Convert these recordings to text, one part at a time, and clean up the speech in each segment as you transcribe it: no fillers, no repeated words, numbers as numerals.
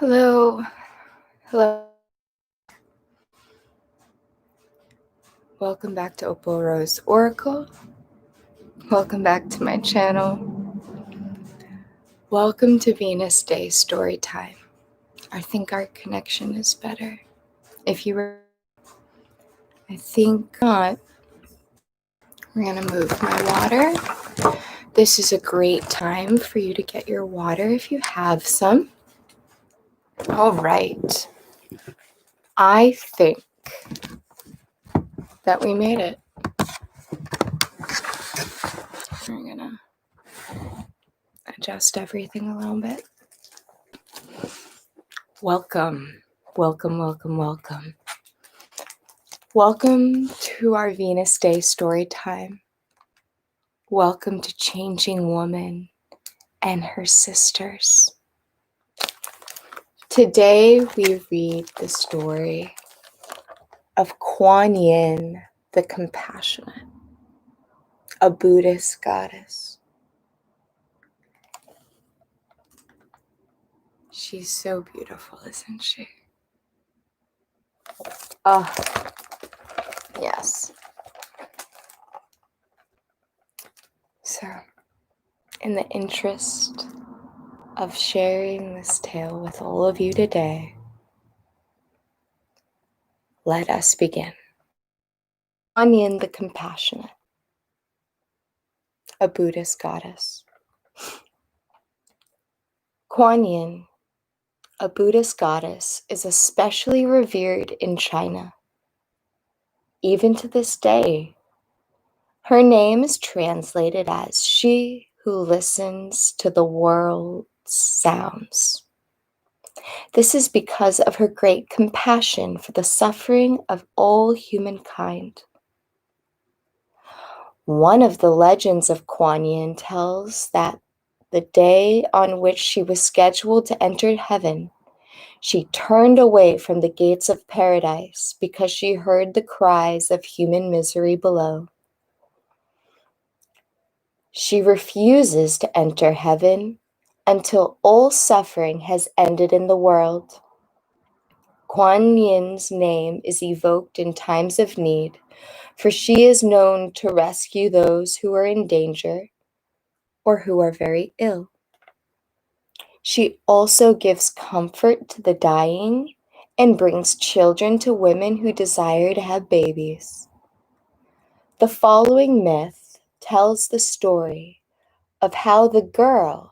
Hello. Hello. Welcome back to OpalRoseOracle. Welcome back to my channel. Welcome to Venus Day Story Time. I think our connection is better. If you were, I think not. We're going to move my water. This is a great time for you to get your water if you have some. All right. I think that we made it. We're going to adjust everything a little bit. Welcome, welcome, welcome, welcome. Welcome to our Venus Day Story Time. Welcome to Changing Woman and her sisters. Today we read the story of Kuan Yin, the Compassionate, a Buddhist goddess. She's so beautiful, isn't she? Oh, yes. So, in the interest of sharing this tale with all of you today, let us begin. Kuan Yin, the Compassionate, a Buddhist goddess. Kuan Yin, a Buddhist goddess, is especially revered in China. Even to this day, her name is translated as she who listens to the world's sounds. This is because of her great compassion for the suffering of all humankind. One of the legends of Kuan Yin tells that the day on which she was scheduled to enter heaven, she turned away from the gates of paradise because she heard the cries of human misery below. She refuses to enter heaven until all suffering has ended in the world. Kuan Yin's name is evoked in times of need, for she is known to rescue those who are in danger or who are very ill. She also gives comfort to the dying and brings children to women who desire to have babies. The following myth tells the story of how the girl,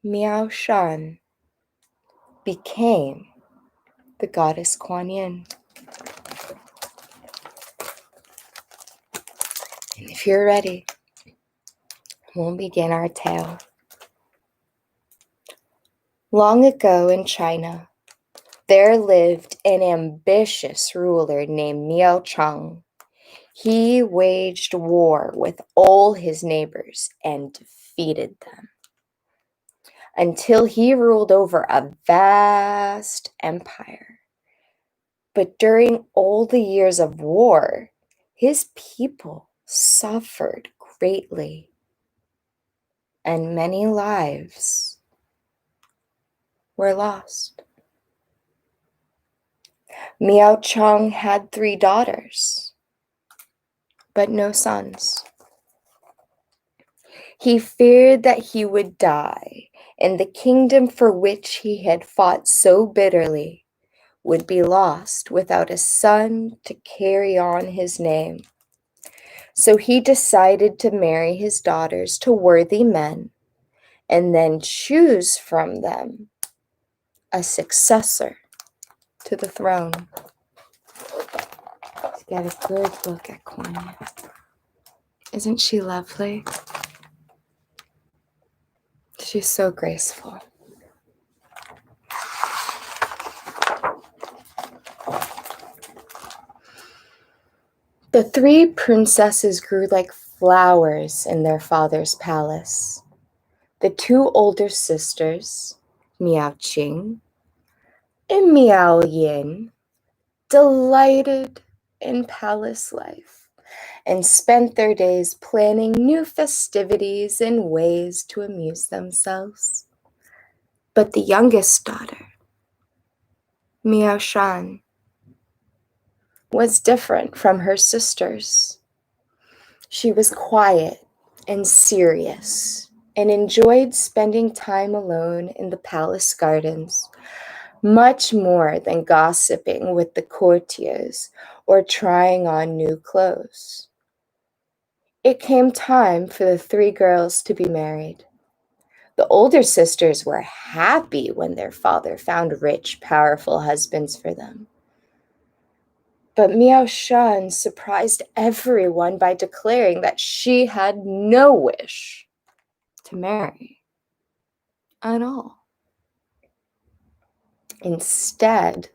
Miao Shan, became the goddess Kuan Yin. And if you're ready, we'll begin our tale. Long ago in China, there lived an ambitious ruler named Miao Chang. He waged war with all his neighbors and defeated them until he ruled over a vast empire. But during all the years of war, his people suffered greatly, and many lives were lost. Miao Chang had 3 daughters, but no sons. He feared that he would die, and the kingdom for which he had fought so bitterly would be lost without a son to carry on his name. So he decided to marry his daughters to worthy men and then choose from them a successor to the throne. Let's get a good look at Kuan Yin. Isn't she lovely? She's so graceful. The 3 princesses grew like flowers in their father's palace. The 2 older sisters, Miao Qing and Miao Yin, delighted in palace life and spent their days planning new festivities and ways to amuse themselves. But the youngest daughter, Miao Shan, was different from her sisters. She was quiet and serious and enjoyed spending time alone in the palace gardens, much more than gossiping with the courtiers or trying on new clothes. It came time for the three girls to be married. The older sisters were happy when their father found rich, powerful husbands for them. But Miao Shan surprised everyone by declaring that she had no wish to marry at all. Instead,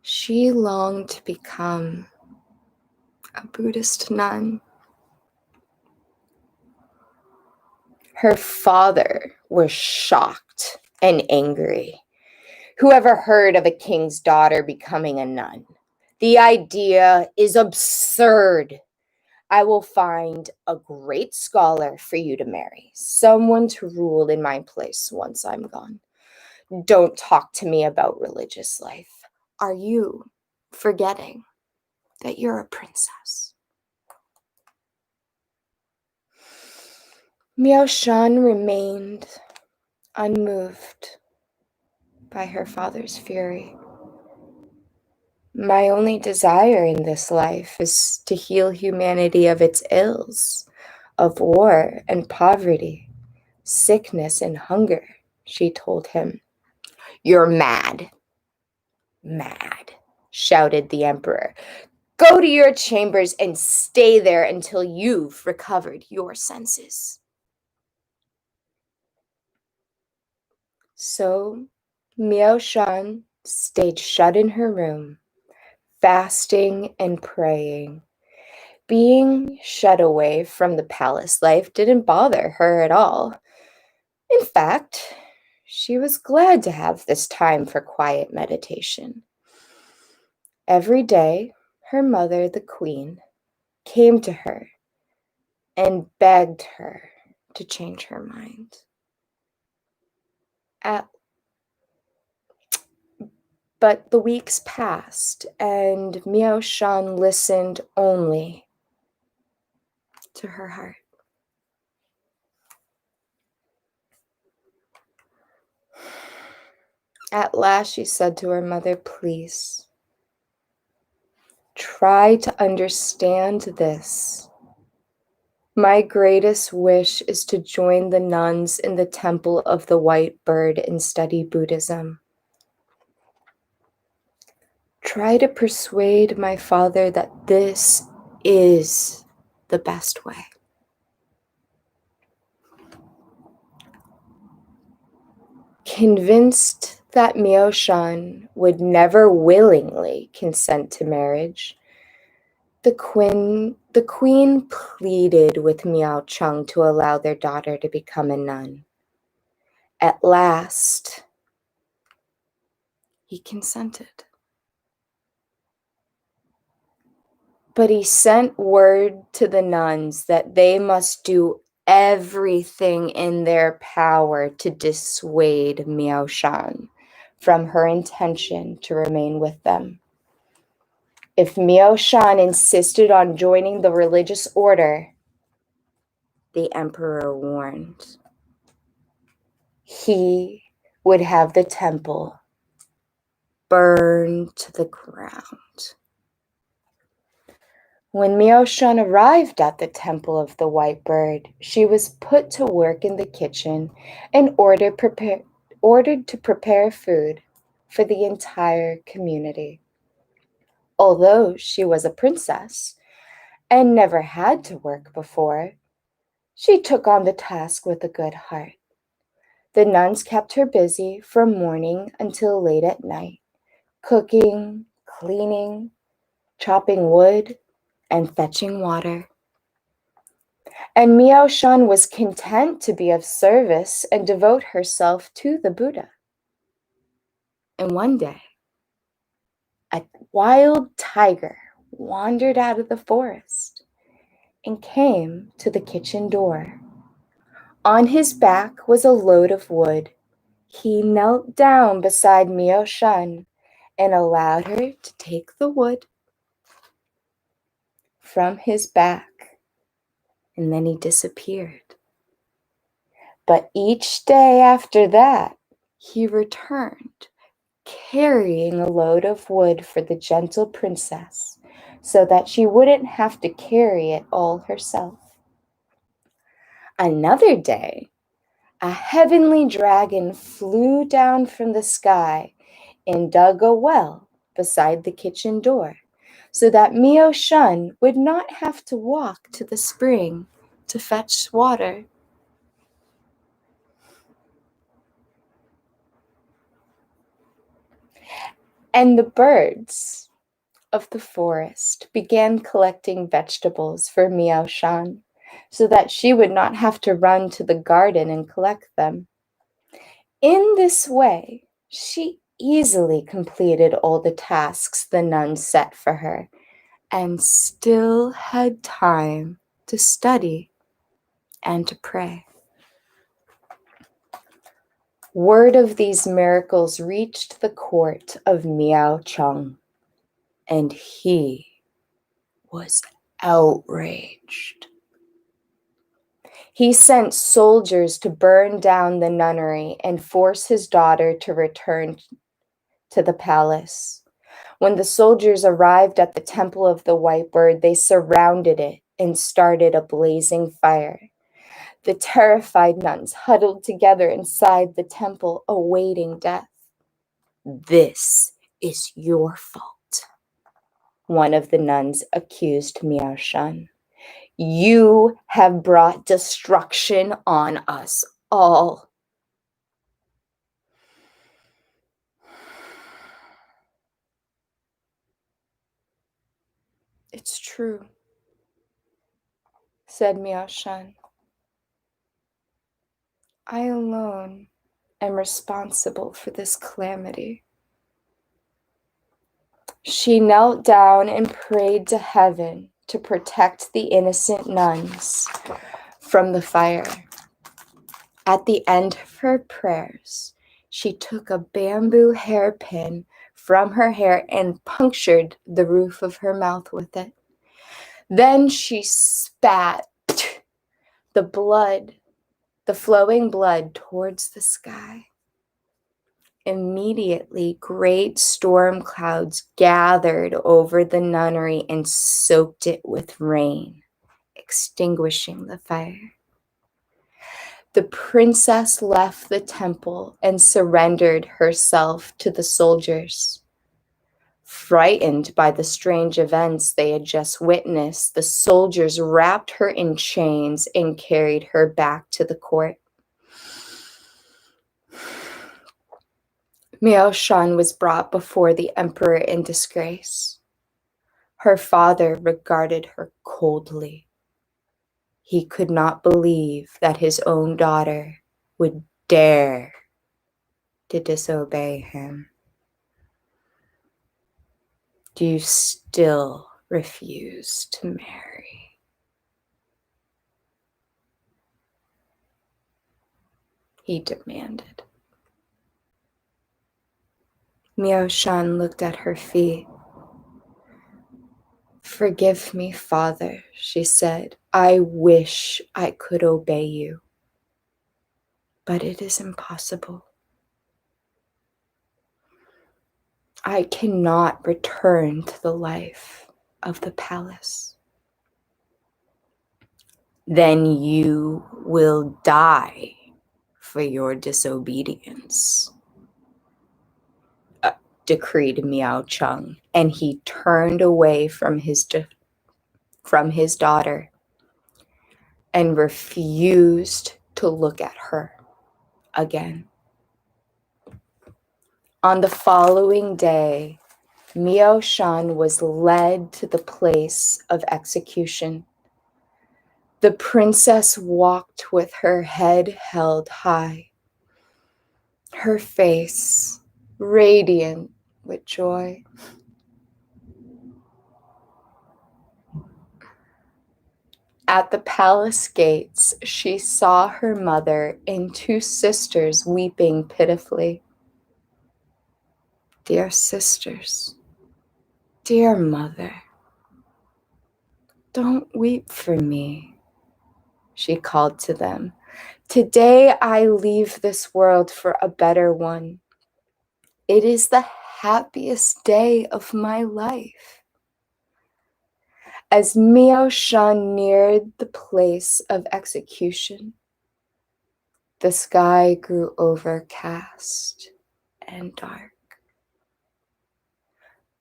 she longed to become a Buddhist nun. Her father was shocked and angry. Whoever heard of a king's daughter becoming a nun? The idea is absurd. I will find a great scholar for you to marry, someone to rule in my place once I'm gone. Don't talk to me about religious life. Are you forgetting that you're a princess? Miao Shan remained unmoved by her father's fury. My only desire in this life is to heal humanity of its ills, of war and poverty, sickness and hunger, she told him. You're mad. Mad, shouted the emperor. Go to your chambers and stay there until you've recovered your senses. So Miao Shan stayed shut in her room, fasting and praying. Being shut away from the palace life didn't bother her at all. In fact, she was glad to have this time for quiet meditation. Every day, her mother, the queen, came to her and begged her to change her mind. But the weeks passed, and Miao Shan listened only to her heart. At last, she said to her mother, please, try to understand this. My greatest wish is to join the nuns in the Temple of the White Bird and study Buddhism. Try to persuade my father that this is the best way. Convinced that Miao Shan would never willingly consent to marriage, the queen pleaded with Miao Cheng to allow their daughter to become a nun. At last, he consented. But he sent word to the nuns that they must do everything in their power to dissuade Miao Shan from her intention to remain with them. If Miao Shan insisted on joining the religious order, the emperor warned, he would have the temple burned to the ground. When Miao Shan arrived at the Temple of the White Bird, she was put to work in the kitchen and ordered to prepare food for the entire community. Although she was a princess and never had to work before, she took on the task with a good heart. The nuns kept her busy from morning until late at night, cooking, cleaning, chopping wood, and fetching water. And Miao Shan was content to be of service and devote herself to the Buddha. And one day, a wild tiger wandered out of the forest and came to the kitchen door. On his back was a load of wood, He knelt down beside Miao Shan and allowed her to take the wood from his back, and then he disappeared. But each day after that, he returned, carrying a load of wood for the gentle princess, so that she wouldn't have to carry it all herself. Another day, a heavenly dragon flew down from the sky and dug a well beside the kitchen door, so that Miao Shan would not have to walk to the spring to fetch water. And the birds of the forest began collecting vegetables for Miao Shan, so that she would not have to run to the garden and collect them. In this way, she easily completed all the tasks the nuns set for her, and still had time to study and to pray. Word of these miracles reached the court of Miao Cheng, and he was outraged. He sent soldiers to burn down the nunnery and force his daughter to return to the palace. When the soldiers arrived at the Temple of the White Bird, they surrounded it and started a blazing fire. The terrified nuns huddled together inside the temple, awaiting death. "This is your fault," one of the nuns accused Miao Shan. "You have brought destruction on us all." "It's true," said Miao Shan. "I alone am responsible for this calamity." She knelt down and prayed to heaven to protect the innocent nuns from the fire. At the end of her prayers, she took a bamboo hairpin from her hair and punctured the roof of her mouth with it. Then she spat the flowing blood towards the sky. Immediately, great storm clouds gathered over the nunnery and soaked it with rain, extinguishing the fire. The princess left the temple and surrendered herself to the soldiers. Frightened by the strange events they had just witnessed, the soldiers wrapped her in chains and carried her back to the court. Miao Shan was brought before the emperor in disgrace. Her father regarded her coldly. He could not believe that his own daughter would dare to disobey him. "Do you still refuse to marry?" he demanded. Miao Shan looked at her feet. "Forgive me, father," she said. "I wish I could obey you, but it is impossible. I cannot return to the life of the palace." "Then you will die for your disobedience," decreed Miao Cheng, and he turned away from his daughter and refused to look at her again. On the following day, Miao Shan was led to the place of execution. The princess walked with her head held high, her face radiant with joy. At the palace gates, she saw her mother and two sisters weeping pitifully. Dear sisters, dear mother, don't weep for me, she called to them. Today I leave this world for a better one. It is the happiest day of my life. As Miao Shan neared the place of execution, the sky grew overcast and dark.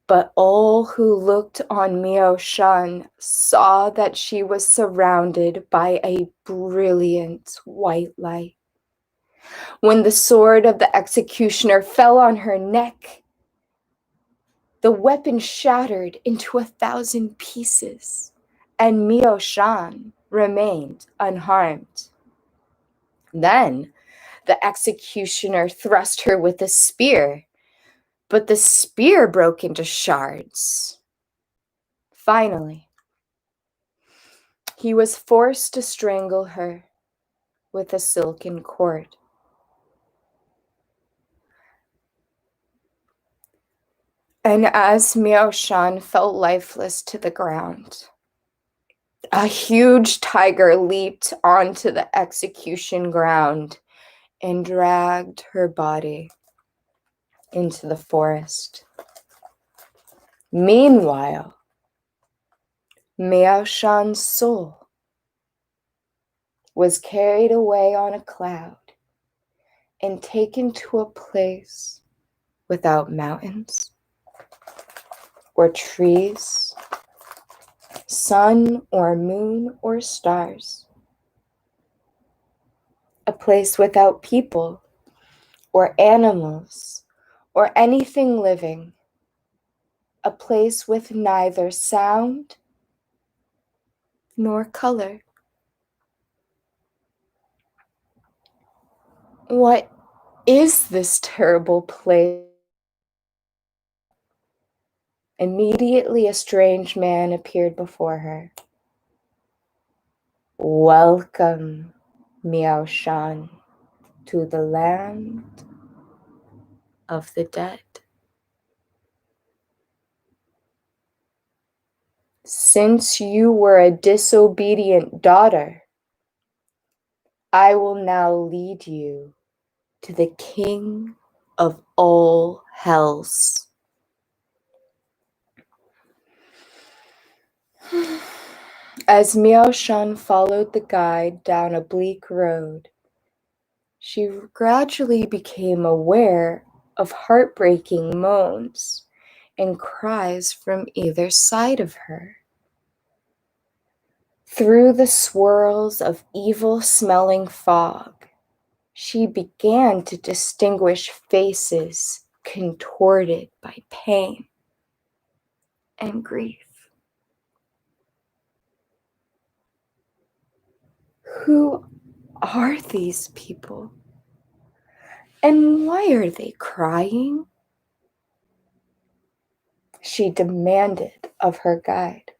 But all who looked on Miao Shan saw that she was surrounded by a brilliant white light. When the sword of the executioner fell on her neck, the weapon shattered into 1,000 pieces, and Miao Shan remained unharmed. Then the executioner thrust her with a spear, but the spear broke into shards. Finally, he was forced to strangle her with a silken cord. And as Miao Shan fell lifeless to the ground, a huge tiger leaped onto the execution ground and dragged her body into the forest. Meanwhile, Miao Shan's soul was carried away on a cloud and taken to a place without mountains or trees, sun or moon or stars, a place without people or animals or anything living, a place with neither sound nor color. What is this terrible place? Immediately a strange man appeared before her. Welcome, Miao Shan, to the land of the dead. Since you were a disobedient daughter, I will now lead you to the King of all hells. As Miao Shan followed the guide down a bleak road, she gradually became aware of heartbreaking moans and cries from either side of her. Through the swirls of evil-smelling fog, she began to distinguish faces contorted by pain and grief. Who are these people? And why are they crying? She demanded of her guide.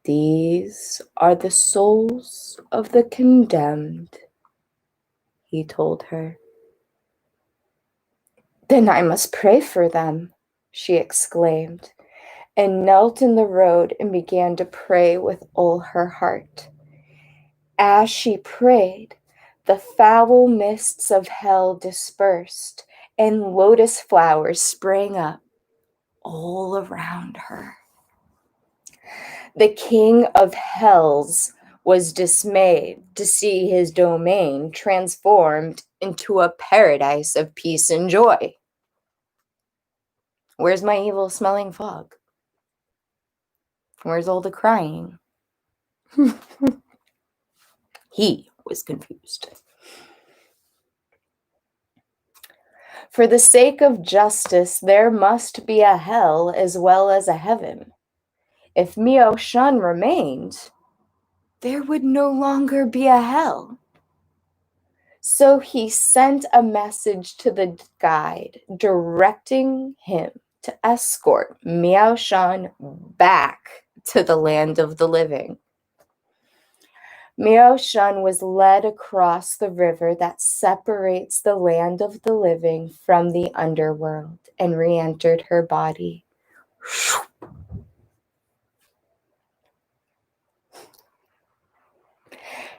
These are the souls of the condemned, he told her. Then I must pray for them, she exclaimed, and knelt in the road and began to pray with all her heart. As she prayed, the foul mists of hell dispersed, and lotus flowers sprang up all around her. The king of hells was dismayed to see his domain transformed into a paradise of peace and joy. Where's my evil smelling fog? Where's all the crying? He was confused. For the sake of justice, there must be a hell as well as a heaven. If Miao Shan remained, there would no longer be a hell. So he sent a message to the guide, directing him to escort Miao Shan back to the land of the living. Miao Shan was led across the river that separates the land of the living from the underworld and re-entered her body.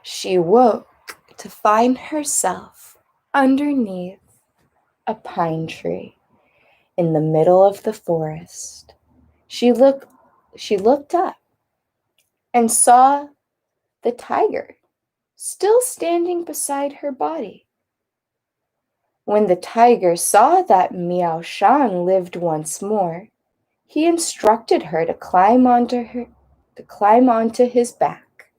She woke to find herself underneath a pine tree in the middle of the forest. She looked up and saw the tiger still standing beside her body. When the tiger saw that Miao Shan lived once more, he instructed her to climb onto his back.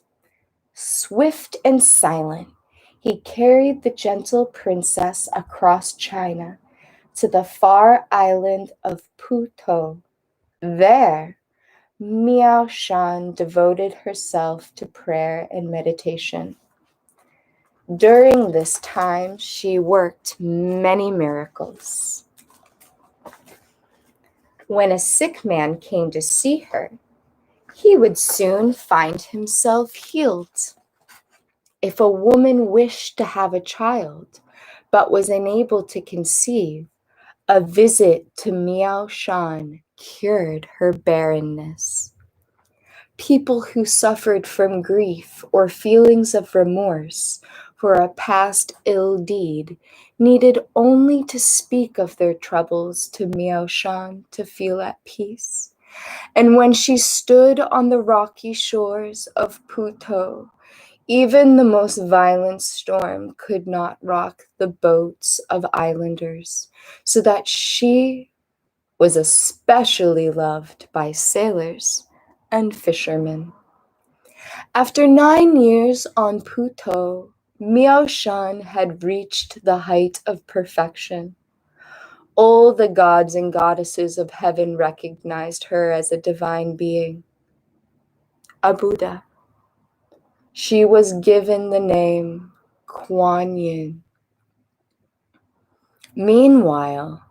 Swift and silent, he carried the gentle princess across China to the far island of Puto. There, Miao Shan devoted herself to prayer and meditation. During this time, she worked many miracles. When a sick man came to see her, he would soon find himself healed. If a woman wished to have a child but was unable to conceive, a visit to Miao Shan cured her barrenness. People who suffered from grief or feelings of remorse for a past ill deed needed only to speak of their troubles to Miao Shan to feel at peace. And when she stood on the rocky shores of Puto, even the most violent storm could not rock the boats of islanders, so that she was especially loved by sailors and fishermen. After 9 years on Puto, Miao Shan had reached the height of perfection. All the gods and goddesses of heaven recognized her as a divine being, a Buddha. She was given the name Kuan Yin. Meanwhile,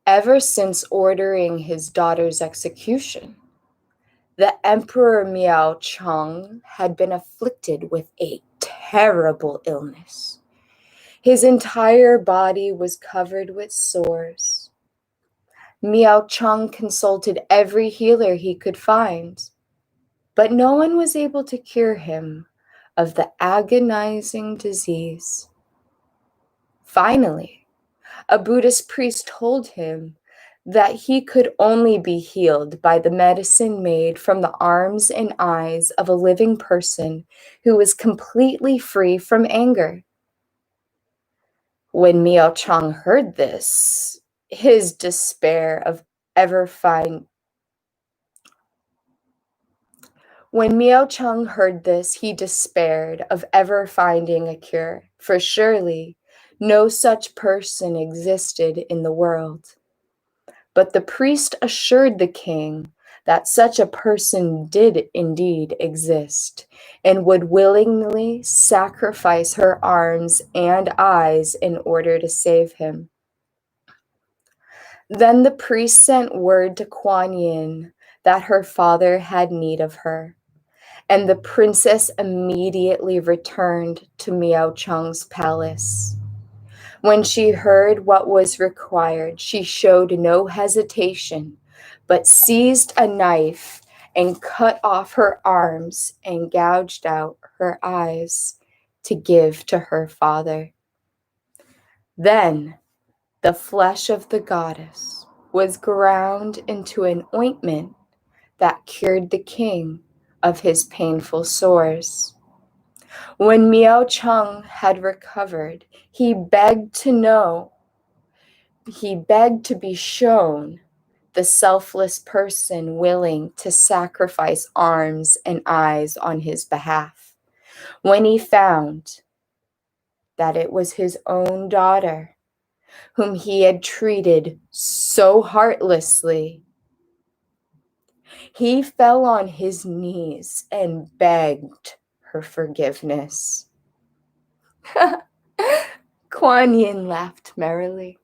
ever since ordering his daughter's execution, the Emperor Miao Cheng had been afflicted with a terrible illness. His entire body was covered with sores. Miao Cheng consulted every healer he could find, but no one was able to cure him of the agonizing disease. Finally, a Buddhist priest told him that he could only be healed by the medicine made from the arms and eyes of a living person who was completely free from anger. When Miao Cheng heard this, his despair of ever find When Miao Cheng heard this, he despaired of ever finding a cure, for surely no such person existed in the world. But the priest assured the king that such a person did indeed exist and would willingly sacrifice her arms and eyes in order to save him. Then the priest sent word to Kuan Yin that her father had need of her, and the princess immediately returned to Miao Cheng's palace. When she heard what was required, she showed no hesitation, but seized a knife and cut off her arms and gouged out her eyes to give to her father. Then the flesh of the goddess was ground into an ointment that cured the king of his painful sores. When Miao Cheng had recovered, he begged to be shown the selfless person willing to sacrifice arms and eyes on his behalf. When he found that it was his own daughter, whom he had treated so heartlessly, he fell on his knees and begged her forgiveness. Kuan Yin laughed merrily.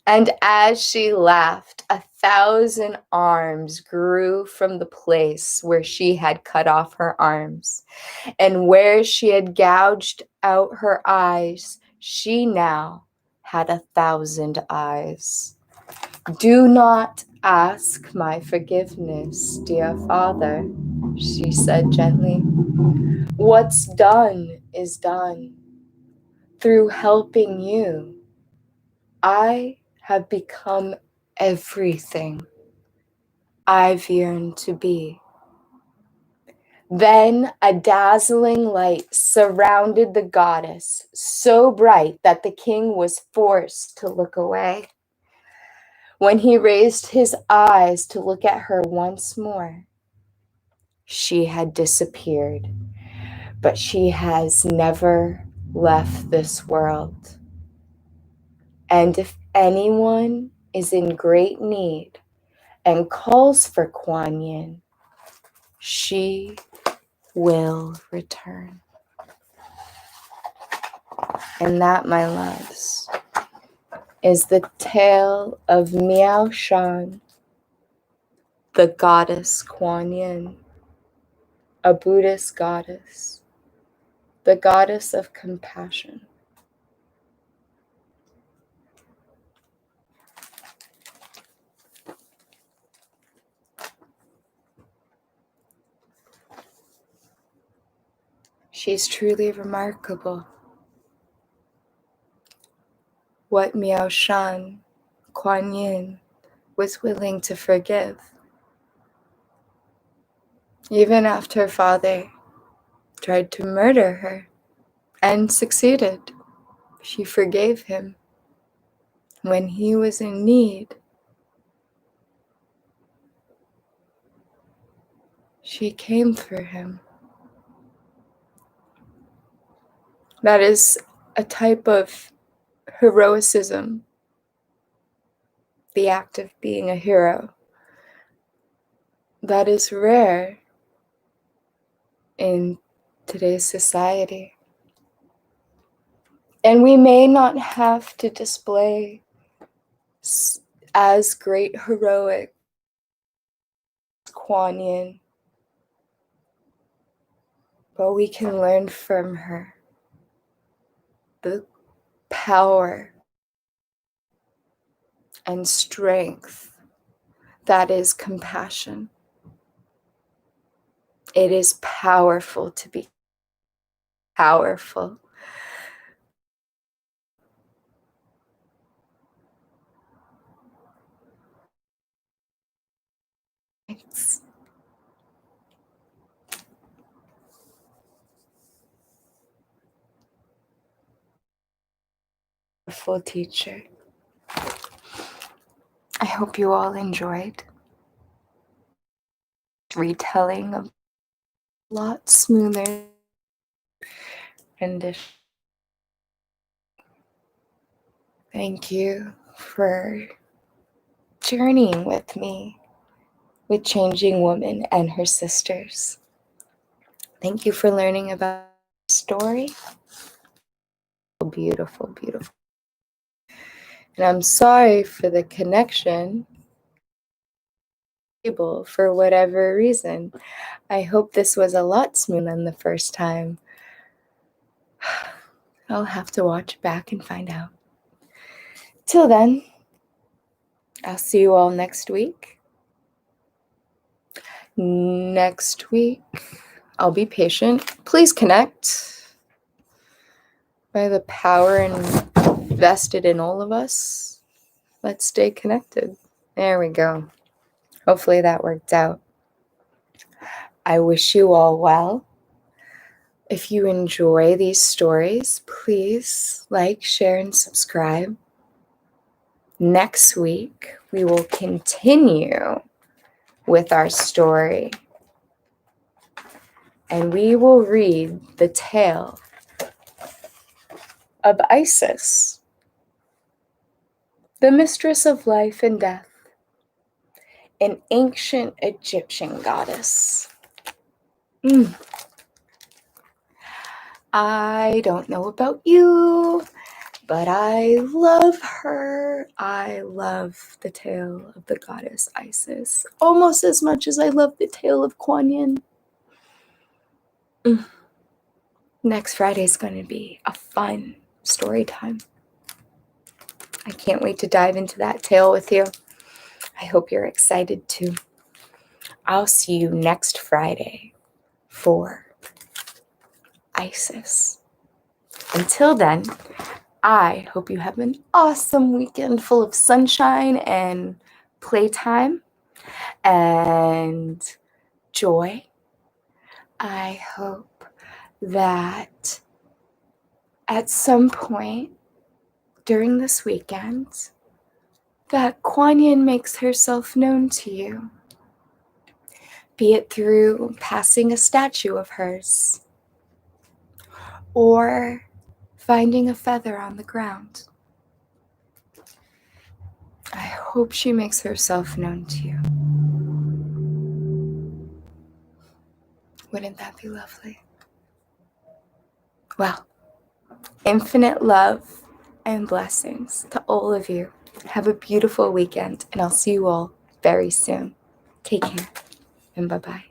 And as she laughed, 1,000 arms grew from the place where she had cut off her arms. And where she had gouged out her eyes, she now had 1,000 eyes. Do not ask my forgiveness, dear Father, she said gently. What's done is done. Through helping you, I have become everything I've yearned to be. Then a dazzling light surrounded the goddess, so bright that the king was forced to look away. When he raised his eyes to look at her once more, she had disappeared, but she has never left this world. And if anyone is in great need and calls for Kuan Yin, she will return. And that, my loves, is the tale of Miao Shan, the goddess Kuan Yin, a Buddhist goddess, the goddess of compassion. She's truly remarkable. What Miao Shan, Kuan Yin, was willing to forgive. Even after her father tried to murder her and succeeded, she forgave him. When he was in need, she came for him. That is a type of heroicism, the act of being a hero, that is rare in today's society. And we may not have to display as great heroic Kuan Yin, but we can learn from her the power and strength that is compassion. It is powerful to be powerful. Thanks. Wonderful teacher. I hope you all enjoyed retelling a lot smoother rendition. Thank you for journeying with me with Changing Woman and her sisters. Thank you for learning about the story. Beautiful, beautiful. And I'm sorry for the connection. For whatever reason. I hope this was a lot smoother than the first time. I'll have to watch back and find out. Till then, I'll see you all next week. Next week, I'll be patient. Please connect. By the power invested in all of us, let's stay connected. There we go. Hopefully that worked out. I wish you all well. If you enjoy these stories, please like, share, and subscribe. Next week, we will continue with our story. And we will read the tale of Isis, the mistress of life and death, an ancient Egyptian goddess. I don't know about you, But I love her. I love the tale of the goddess Isis almost as much as I love the tale of Kuan Yin. Next Friday is going to be a fun story time. I can't wait to dive into that tale with you. I hope you're excited too. I'll see you next Friday for Isis. Until then, I hope you have an awesome weekend full of sunshine and playtime and joy. I hope that at some point during this weekend that Kuan Yin makes herself known to you, be it through passing a statue of hers or finding a feather on the ground. I hope she makes herself known to you. Wouldn't that be lovely? Well, infinite love and blessings to all of you. Have a beautiful weekend, and I'll see you all very soon. Take care, and bye-bye.